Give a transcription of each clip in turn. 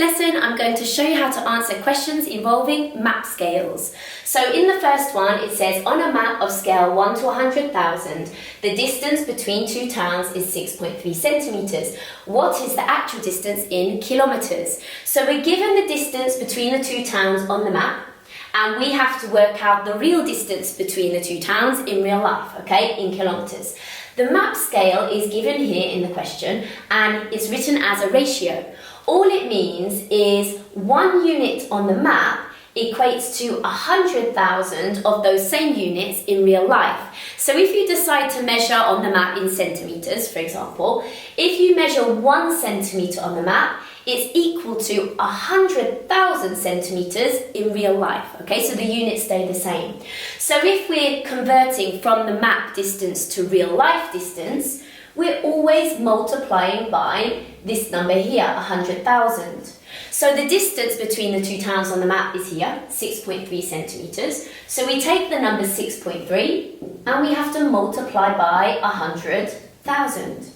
lesson, I'm going to show you how to answer questions involving map scales. So in the first one, it says, on a map of scale 1 to 100,000, the distance between two towns is 6.3 centimetres. What is the actual distance in kilometres? So we're given the distance between the two towns on the map, and we have to work out the real distance between the two towns in real life, okay, in kilometres. The map scale is given here in the question, and it's written as a ratio. All it means is 1 unit on the map equates to 100,000 of those same units in real life. So if you decide to measure on the map in centimetres, for example, if you measure 1 centimetre on the map, it's equal to 100,000 centimetres in real life, okay? So the units stay the same. So if we're converting from the map distance to real life distance, we're always multiplying by this number here, 100,000. So the distance between the two towns on the map is here, 6.3 centimetres. So we take the number 6.3 and we have to multiply by 100,000.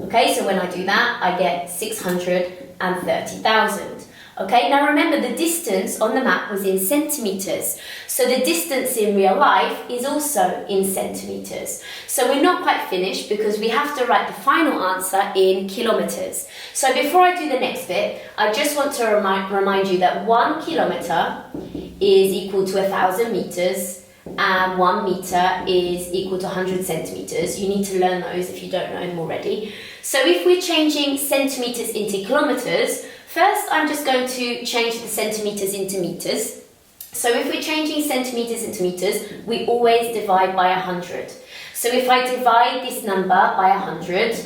Okay, so when I do that, I get 630,000. Okay, now remember the distance on the map was in centimetres. So the distance in real life is also in centimetres. So we're not quite finished because we have to write the final answer in kilometres. So before I do the next bit, I just want to remind you that 1 kilometre is equal to 1,000 metres and 1 metre is equal to 100 centimetres. You need to learn those if you don't know them already. So if we're changing centimetres into kilometres, first I'm just going to change the centimetres into metres. So if we're changing centimetres into metres, we always divide by 100. So if I divide this number by 100,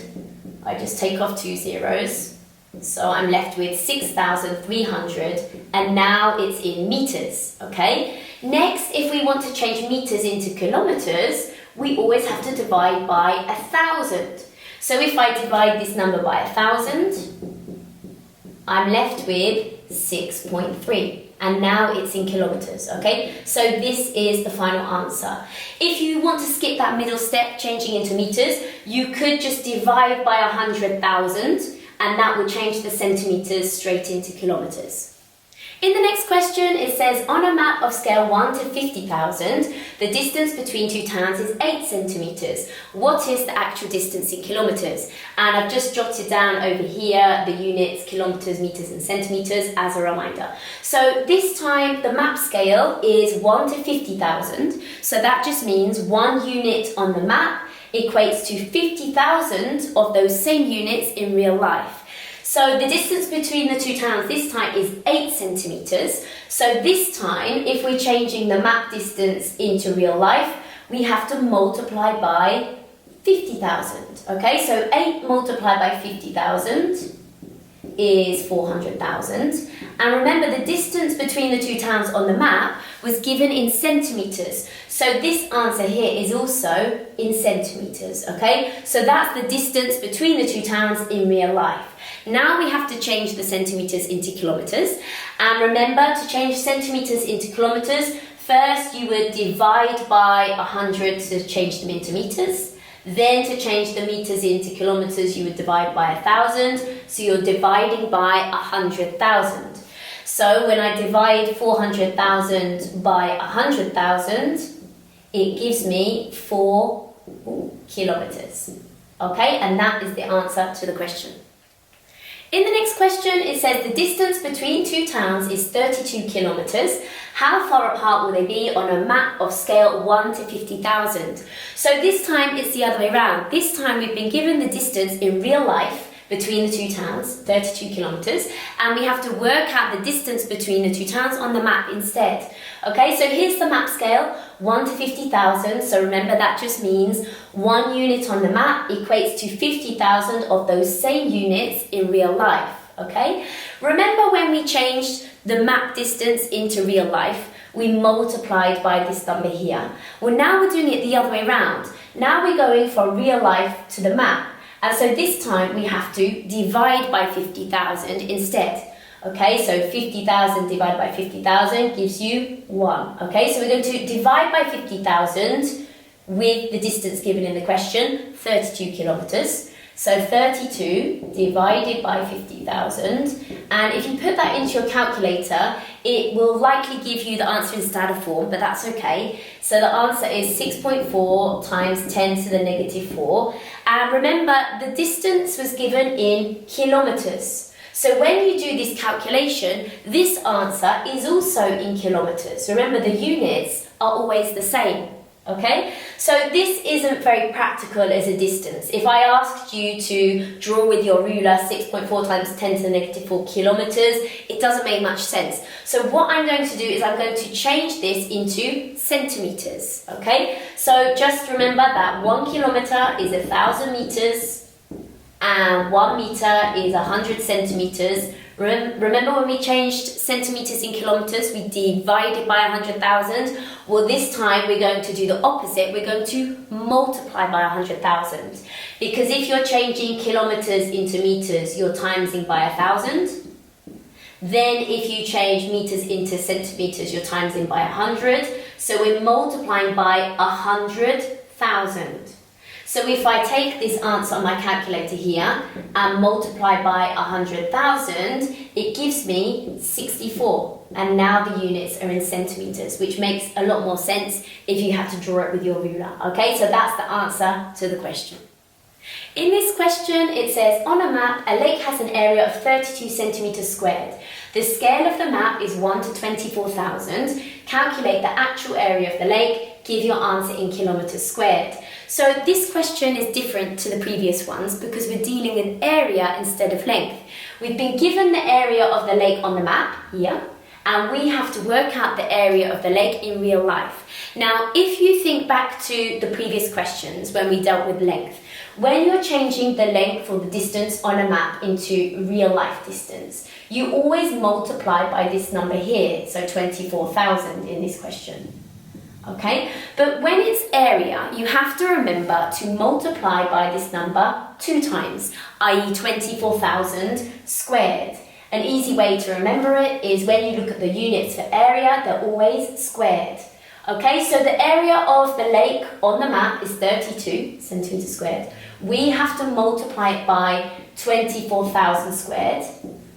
I just take off 2 zeros. So I'm left with 6,300, and now it's in metres, okay? Next, if we want to change metres into kilometres, we always have to divide by 1,000. So if I divide this number by 1,000, I'm left with 6.3. And now it's in kilometres, okay? So this is the final answer. If you want to skip that middle step, changing into metres, you could just divide by 100,000, and that would change the centimetres straight into kilometres. In the next question, it says, on a map of scale 1 to 50,000, the distance between two towns is 8 centimetres. What is the actual distance in kilometres? And I've just jotted down over here the units, kilometres, metres and centimetres as a reminder. So this time the map scale is 1 to 50,000. So that just means 1 unit on the map equates to 50,000 of those same units in real life. So the distance between the two towns this time is 8 centimetres. So this time, if we're changing the map distance into real life, we have to multiply by 50,000. Okay, so 8 multiplied by 50,000 is 400,000. And remember, the distance between the two towns on the map was given in centimetres. So this answer here is also in centimetres, okay? So that's the distance between the two towns in real life. Now we have to change the centimetres into kilometres. And remember, to change centimetres into kilometres, first you would divide by 100 to change them into metres. Then to change the metres into kilometres, you would divide by 1,000. So you're dividing by 100,000. So when I divide 400,000 by 100,000, it gives me 4 kilometres. Okay, and that is the answer to the question. In the next question, it says the distance between two towns is 32 kilometres. How far apart will they be on a map of scale 1 to 50,000? So this time it's the other way around. This time we've been given the distance in real life between the two towns, 32 kilometres, and we have to work out the distance between the two towns on the map instead. Okay, so here's the map scale, 1 to 50,000. So remember, that just means 1 unit on the map equates to 50,000 of those same units in real life. Okay, remember when we changed the map distance into real life, we multiplied by this number here. Well, now we're doing it the other way around. Now we're going from real life to the map. And so this time we have to divide by 50,000 instead. Okay, so 50,000 divided by 50,000 gives you 1. Okay, so we're going to divide by 50,000 with the distance given in the question, 32 kilometres. So 32 divided by 50,000, and if you put that into your calculator, it will likely give you the answer in standard form, but that's okay. So the answer is 6.4 times 10 to the negative 4. And remember, the distance was given in kilometres. So when you do this calculation, this answer is also in kilometres. Remember, the units are always the same. Okay, so this isn't very practical as a distance. If I asked you to draw with your ruler 6.4 times 10 to the negative 4 kilometres, it doesn't make much sense. So what I'm going to do is I'm going to change this into centimetres. Okay, so just remember that 1 kilometre is 1,000 metres and 1 metre is 100 centimetres. Remember when we changed centimetres in kilometres, we divided by 100,000? Well, this time we're going to do the opposite. We're going to multiply by 100,000. Because if you're changing kilometres into metres, you're timesing by 1,000. Then if you change metres into centimetres, you're timesing by 100. So we're multiplying by 100,000. So if I take this answer on my calculator here and multiply by 100,000, it gives me 64. And now the units are in centimetres, which makes a lot more sense if you have to draw it with your ruler. Okay, so that's the answer to the question. In this question, it says, on a map, a lake has an area of 32 centimetres squared. The scale of the map is 1 to 24,000. Calculate the actual area of the lake. Give your answer in kilometres squared. So this question is different to the previous ones because we're dealing with area instead of length. We've been given the area of the lake on the map here, and we have to work out the area of the lake in real life. Now, if you think back to the previous questions when we dealt with length, when you're changing the length or the distance on a map into real life distance, you always multiply by this number here, so 24,000 in this question. Okay, but when it's area, you have to remember to multiply by this number 2 times, i.e. 24,000 squared. An easy way to remember it is when you look at the units for area, they're always squared. Okay, so the area of the lake on the map is 32 centimetres squared. We have to multiply it by 24,000 squared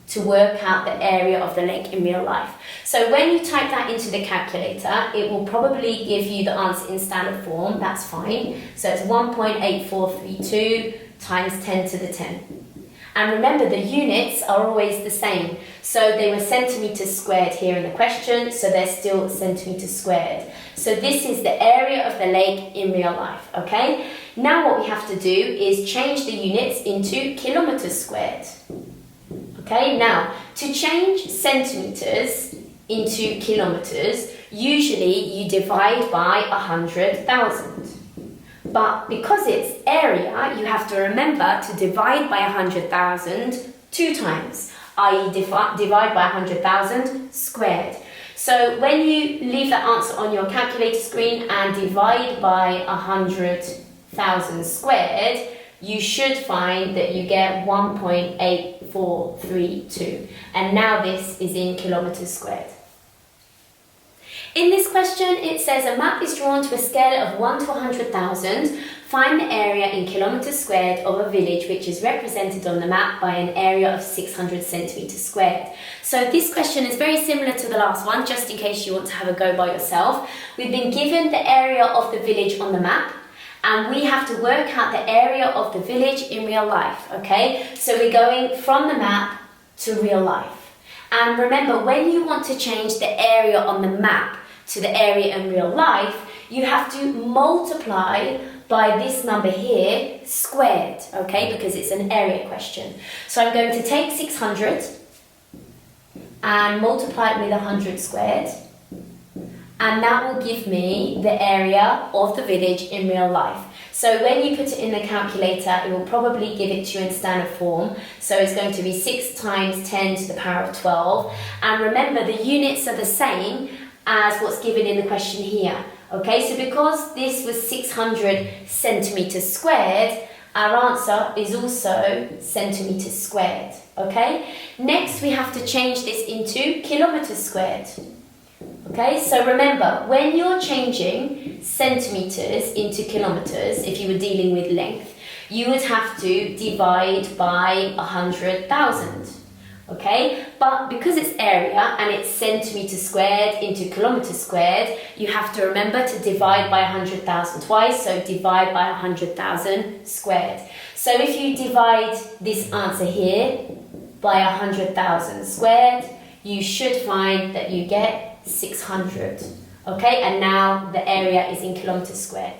to work out the area of the lake in real life. So when you type that into the calculator, it will probably give you the answer in standard form. That's fine. So it's 1.8432 times 10 to the 10. And remember, the units are always the same. So they were centimetres squared here in the question, so they're still centimetres squared. So this is the area of the lake in real life, okay? Now what we have to do is change the units into kilometres squared. Okay, now to change centimetres into kilometres, usually you divide by 100,000. But because it's area, you have to remember to divide by 100,000 2 times, i.e. divide by 100,000 squared. So when you leave the answer on your calculator screen and divide by 100,000 squared, you should find that you get 1.8432. And now this is in kilometres squared. In this question, it says a map is drawn to a scale of 1 to 100,000. Find the area in kilometres squared of a village which is represented on the map by an area of 600 centimetres squared. So this question is very similar to the last one, just in case you want to have a go by yourself. We've been given the area of the village on the map, and we have to work out the area of the village in real life, okay? So we're going from the map to real life. And remember, when you want to change the area on the map to the area in real life, you have to multiply by this number here squared, okay, because it's an area question. So I'm going to take 600 and multiply it with 100 squared, and that will give me the area of the village in real life. So when you put it in the calculator, it will probably give it to you in standard form. So it's going to be 6 times 10 to the power of 12. And remember, the units are the same as what's given in the question here. Okay, so because this was 600 centimetres squared, our answer is also centimetres squared. Okay, next we have to change this into kilometres squared. Okay, so remember, when you're changing centimetres into kilometres, if you were dealing with length, you would have to divide by 100,000. Okay, but because it's area and it's centimetres squared into kilometres squared, you have to remember to divide by 100,000 twice, so divide by 100,000 squared. So if you divide this answer here by 100,000 squared, you should find that you get 600. Okay, and now the area is in kilometres squared.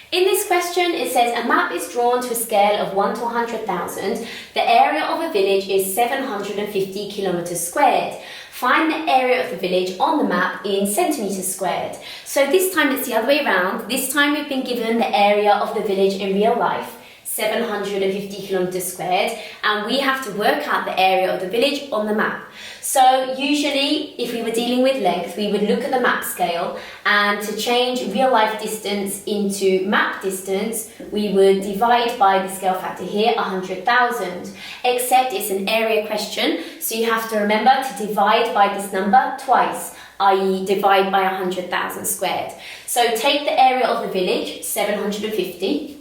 In this question, it says a map is drawn to a scale of 1 to 100,000. The area of a village is 750 kilometres squared. Find the area of the village on the map in centimetres squared. So this time it's the other way around. This time we've been given the area of the village in real life, 750 kilometres squared, and we have to work out the area of the village on the map. So usually, if we were dealing with length, we would look at the map scale, and to change real life distance into map distance, we would divide by the scale factor here, 100,000. Except it's an area question, so you have to remember to divide by this number twice, i.e. divide by 100,000 squared. So take the area of the village, 750,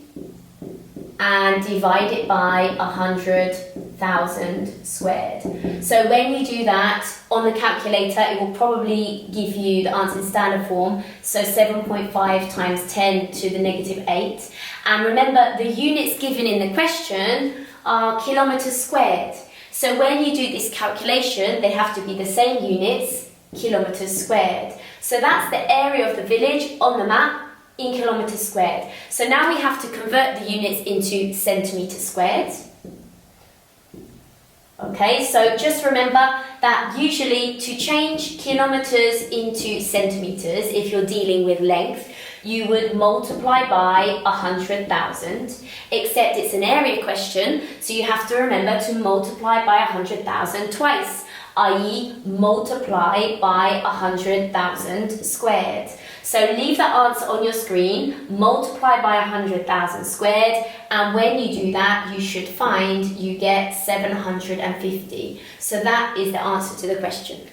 and divide it by 100,000 squared. So when you do that on the calculator, it will probably give you the answer in standard form, so 7.5 times 10 to the negative 8. And remember, the units given in the question are kilometres squared. So when you do this calculation, they have to be the same units, kilometres squared. So that's the area of the village on the map in kilometres squared. So now we have to convert the units into centimetres squared. Okay, so just remember that usually to change kilometres into centimetres, if you're dealing with length, you would multiply by 100,000, except it's an area question, so you have to remember to multiply by 100,000 twice, i.e. multiply by 100,000 squared. So leave the answer on your screen, multiply by 100,000 squared, and when you do that, you should find you get 750. So that is the answer to the question.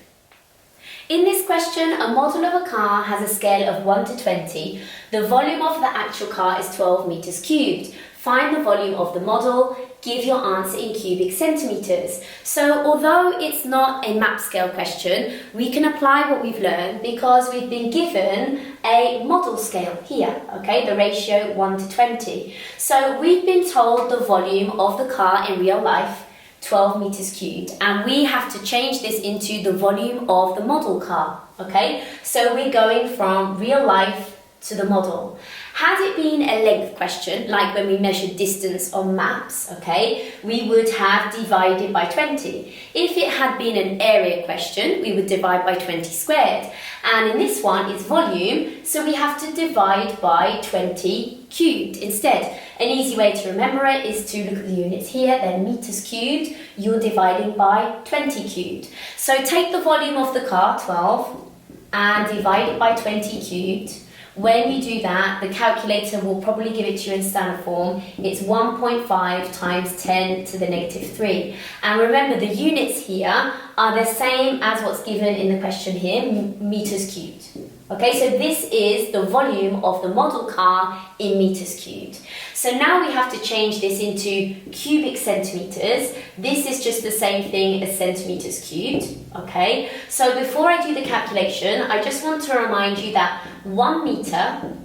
In this question, a model of a car has a scale of 1 to 20. The volume of the actual car is 12 meters cubed. Find the volume of the model. Give your answer in cubic centimetres. So although it's not a map scale question, we can apply what we've learned because we've been given a model scale here, okay, the ratio 1 to 20. So we've been told the volume of the car in real life, 12 meters cubed, and we have to change this into the volume of the model car, okay? So we're going from real life to the model. Had it been a length question, like when we measured distance on maps, okay, we would have divided by 20. If it had been an area question, we would divide by 20 squared. And in this one, it's volume, so we have to divide by 20 cubed instead. An easy way to remember it is to look at the units here, they're meters cubed, you're dividing by 20 cubed. So take the volume of the car, 12, and divide it by 20 cubed. When you do that, the calculator will probably give it to you in standard form. It's 1.5 times 10 to the negative 3. And remember, the units here are the same as what's given in the question here, meters cubed. Okay, so this is the volume of the model car in meters cubed. So now we have to change this into cubic centimetres. This is just the same thing as centimetres cubed, okay? So before I do the calculation, I just want to remind you that 1 metre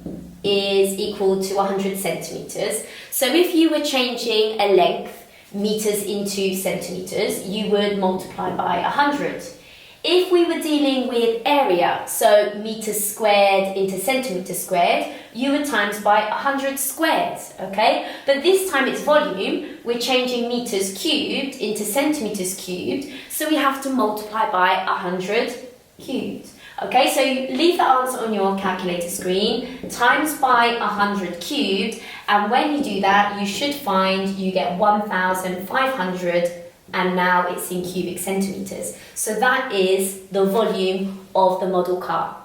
is equal to 100 centimetres. So if you were changing a length, metres into centimetres, you would multiply by 100. If we were dealing with area, so meters squared into centimetres squared, you would times by 100 squared, okay? But this time it's volume, we're changing meters cubed into centimetres cubed, so we have to multiply by 100 cubed. Okay, so you leave the answer on your calculator screen, times by 100 cubed, and when you do that, you should find you get 1,500, and now it's in cubic centimetres. So that is the volume of the model car.